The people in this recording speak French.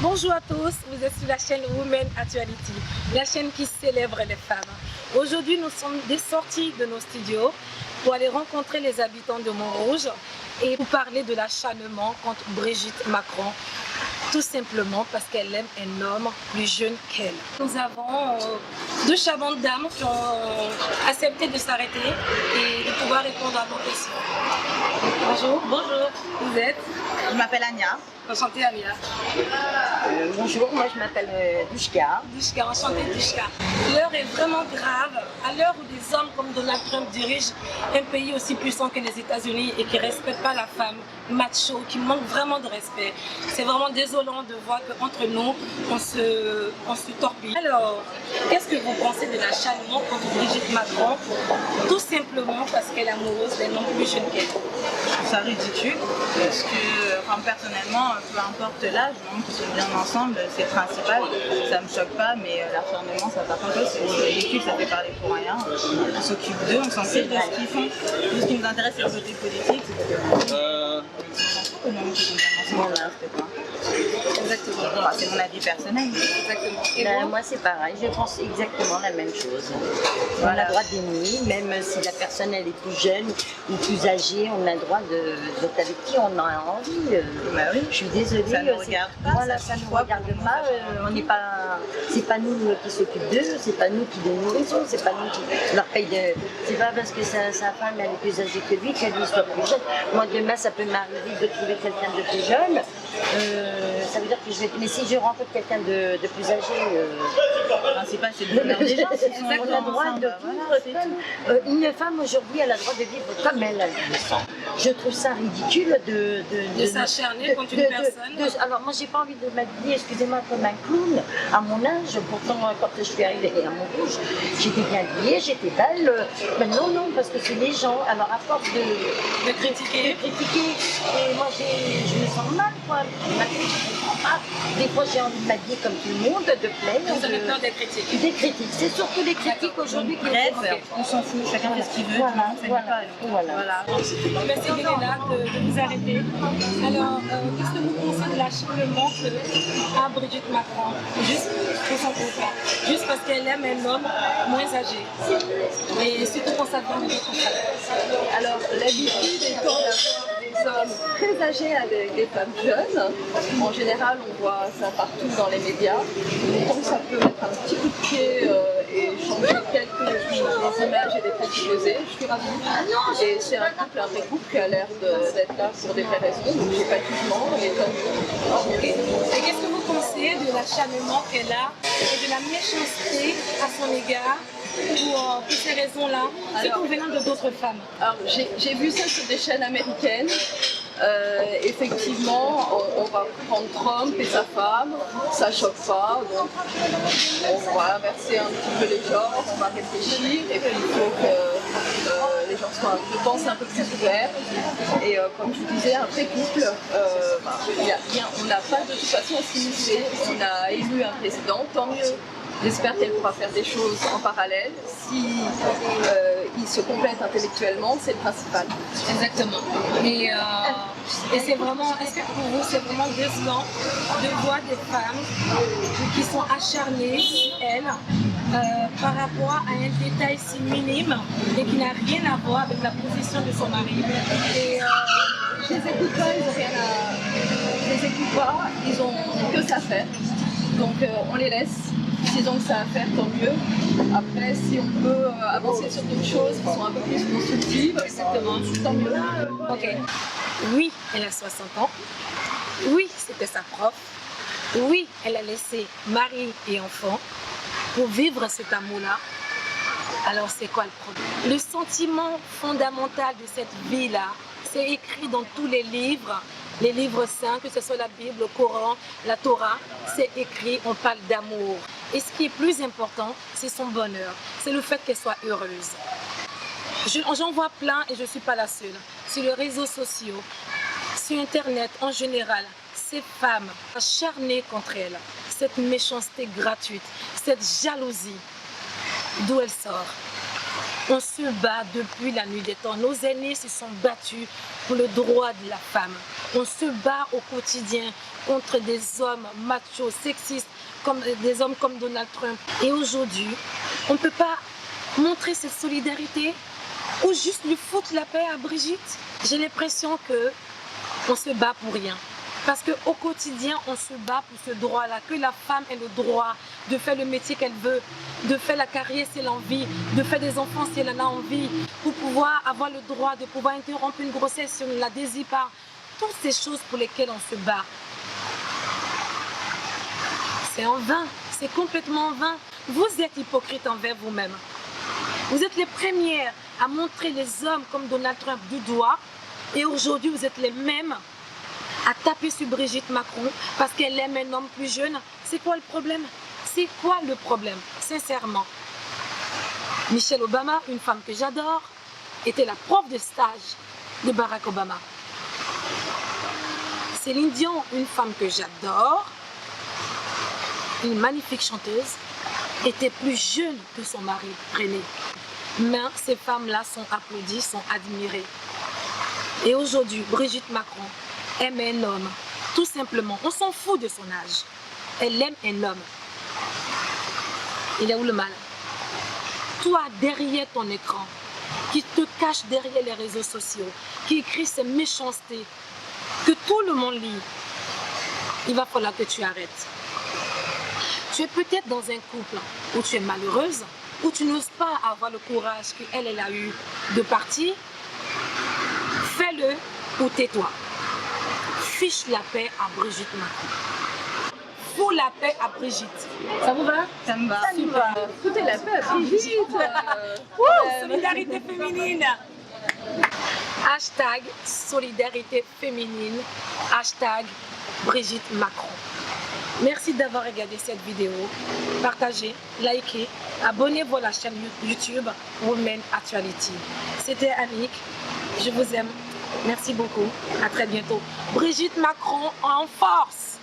Bonjour à tous, vous êtes sur la chaîne Women Actuality, la chaîne qui célèbre les femmes. Aujourd'hui, nous sommes sortis de nos studios pour aller rencontrer les habitants de Montrouge et pour parler de l'acharnement contre Brigitte Macron, tout simplement parce qu'elle aime un homme plus jeune qu'elle. Nous avons deux charmantes dames qui ont accepté de s'arrêter et de pouvoir répondre à nos questions. Bonjour. Bonjour. Vous êtes? Je m'appelle Anya. Enchantée, Anya. Bonjour, moi je m'appelle Dushka. Dushka, enchantée Dushka. L'heure est vraiment grave. À l'heure où des hommes comme Donald Trump dirigent un pays aussi puissant que les États-Unis et qui ne respectent pas la femme, macho, qui manque vraiment de respect. C'est vraiment désolant de voir qu'entre nous, on se torpille. Alors, qu'est-ce que vous pensez de l'acharnement contre Brigitte Macron, tout simplement parce qu'elle est amoureuse d'un homme plus jeune qu'elle? Je trouve ça ridicule parce que, enfin, personnellement, peu importe l'âge, qu'ils sont bien ensemble, c'est principal. Ça me choque pas, mais l'acharnement, ça par contre, c'est ridicule, ça fait parler pour rien. On s'occupe d'eux, on s'en fiche de ce qu'ils font. Tout ce qui nous intéresse, c'est le côté politique. Voilà, c'était pas. Exactement. Enfin, c'est mon avis personnel. Exactement. Et Ben, moi c'est pareil, je pense exactement la même chose. On a le droit d'aimer, même si la personne elle est plus jeune ou plus âgée, on a le droit d'être avec qui on a envie. Bah oui. Je suis désolée. Ça ne nous regarde pas. Voilà, ça ne nous regarde pas. On n'est pas, c'est pas nous qui s'occupent d'eux, c'est pas nous qui les nourrissons, c'est pas nous qui leur paye de. C'est pas parce que sa femme elle est plus âgée que lui qu'elle lui soit plus jeune. Moi demain ça peut m'arriver de trouver quelqu'un de plus jeune. Ça veut dire que je vais. Mais si je rencontre quelqu'un de plus âgé, Le principal, c'est le bonheur des gens. on a le droit de vivre comme une femme aujourd'hui, elle a le droit de vivre comme elle le sent. Je trouve ça ridicule de s'acharner contre une personne. Alors moi j'ai pas envie de m'habiller, excusez-moi, comme un clown à mon âge. Pourtant quand je suis arrivée à Montrouge, j'étais bien habillée, j'étais belle. Mais non, parce que c'est les gens. Alors à force de critiquer, et moi je me sens mal quoi. Des fois j'ai envie de m'habiller comme tout le monde, de plaire. Vous avez peur des critiques. Des critiques, c'est surtout des critiques aujourd'hui qui Bref, on s'en fout, chacun fait ce qu'il veut, voilà. Merci Léna de vous arrêter. Alors, qu'est-ce que vous pensez de l'acharnement qu'a Brigitte Macron, juste pour son contrat, juste parce qu'elle aime un homme moins âgé, et surtout quand ça vient de notre contrat? Alors, l'habitude étant d'avoir des hommes très âgés avec des femmes jeunes, en général, on voit ça partout dans les médias. Donc, ça peut mettre un petit coup de pied et changer quelques images et des préjugés. Je suis ravie. Et c'est un vrai couple qui a l'air d'être là pour des vraies raisons. Donc, j'ai pas de jugement. Et qu'est-ce que vous pensez de l'acharnement qu'elle a et de la méchanceté à son égard pour ces raisons-là, c'est convenant de d'autres femmes? Alors, j'ai vu ça sur des chaînes américaines. Effectivement, on va prendre Trump et sa femme, ça choque pas, donc on va inverser un petit peu les genres, on va réfléchir, et puis il faut que les gens soient, je pense, un peu plus ouverts. Et comme je vous disais, un vrai couple, on n'a pas de toute façon à s'immiscer. On a élu un président, tant mieux. J'espère qu'elle pourra faire des choses en parallèle. Si il se complète intellectuellement, c'est le principal. Exactement. Et c'est vraiment, est-ce que pour vous, c'est vraiment décevant de voir des femmes qui sont acharnées sur elles par rapport à un détail si minime et qui n'a rien à voir avec la position de son mari? Et je les écoute pas, ils n'ont rien à... Je les écoute pas, ils ont que ça à faire. Donc on les laisse. S'ils ont que ça à faire, tant mieux. Après, si on peut avancer sur d'autres choses qui sont un peu plus constructives, exactement, tant mieux. Ok. Oui, elle a 60 ans. Oui, c'était sa prof. Oui, elle a laissé mari et enfant pour vivre cet amour-là. Alors, c'est quoi le problème? Le sentiment fondamental de cette vie-là, c'est écrit dans tous les livres saints, que ce soit la Bible, le Coran, la Torah, c'est écrit, on parle d'amour. Et ce qui est plus important, c'est son bonheur, c'est le fait qu'elle soit heureuse. J'en vois plein et je ne suis pas la seule. Sur les réseaux sociaux, sur Internet en général, ces femmes acharnées contre elle, cette méchanceté gratuite, cette jalousie, d'où elle sort? On se bat depuis la nuit des temps. Nos aînés se sont battus pour le droit de la femme. On se bat au quotidien contre des hommes machos, sexistes, comme des hommes comme Donald Trump. Et aujourd'hui, on ne peut pas montrer cette solidarité ou juste lui foutre la paix à Brigitte. J'ai l'impression qu'on se bat pour rien. Parce qu'au quotidien, on se bat pour ce droit-là, que la femme ait le droit de faire le métier qu'elle veut, de faire la carrière si elle a envie, de faire des enfants si elle en a envie, pour pouvoir avoir le droit de pouvoir interrompre une grossesse si on ne la désire pas. Toutes ces choses pour lesquelles on se bat. C'est en vain, c'est complètement en vain. Vous êtes hypocrite envers vous-même. Vous êtes les premières à montrer les hommes comme Donald Trump du doigt et aujourd'hui vous êtes les mêmes à taper sur Brigitte Macron parce qu'elle aime un homme plus jeune. C'est quoi le problème? C'est quoi le problème? Sincèrement. Michelle Obama, une femme que j'adore, était la prof de stage de Barack Obama. Céline Dion, une femme que j'adore, une magnifique chanteuse, était plus jeune que son mari René. Mais ces femmes-là sont applaudies, sont admirées. Et aujourd'hui, Brigitte Macron aime un homme, tout simplement. On s'en fout de son âge. Elle aime un homme. Il est où le mal? Toi, derrière ton écran, qui te cache derrière les réseaux sociaux, qui écrit ces méchancetés, que tout le monde lit, il va falloir que tu arrêtes. Tu es peut-être dans un couple où tu es malheureuse, où tu n'oses pas avoir le courage qu'elle a eu de partir. Fais-le ou tais-toi. Fiche la paix à Brigitte Macron. Fous la paix à Brigitte. Ça vous va? Ça me va. Super. Foutez la paix à Brigitte. Solidarité féminine. Hashtag solidarité féminine. Hashtag Brigitte Macron. Merci d'avoir regardé cette vidéo. Partagez, likez, abonnez-vous à la chaîne YouTube Women Actuality. C'était Annick. Je vous aime. Merci beaucoup. À très bientôt. Brigitte Macron en force.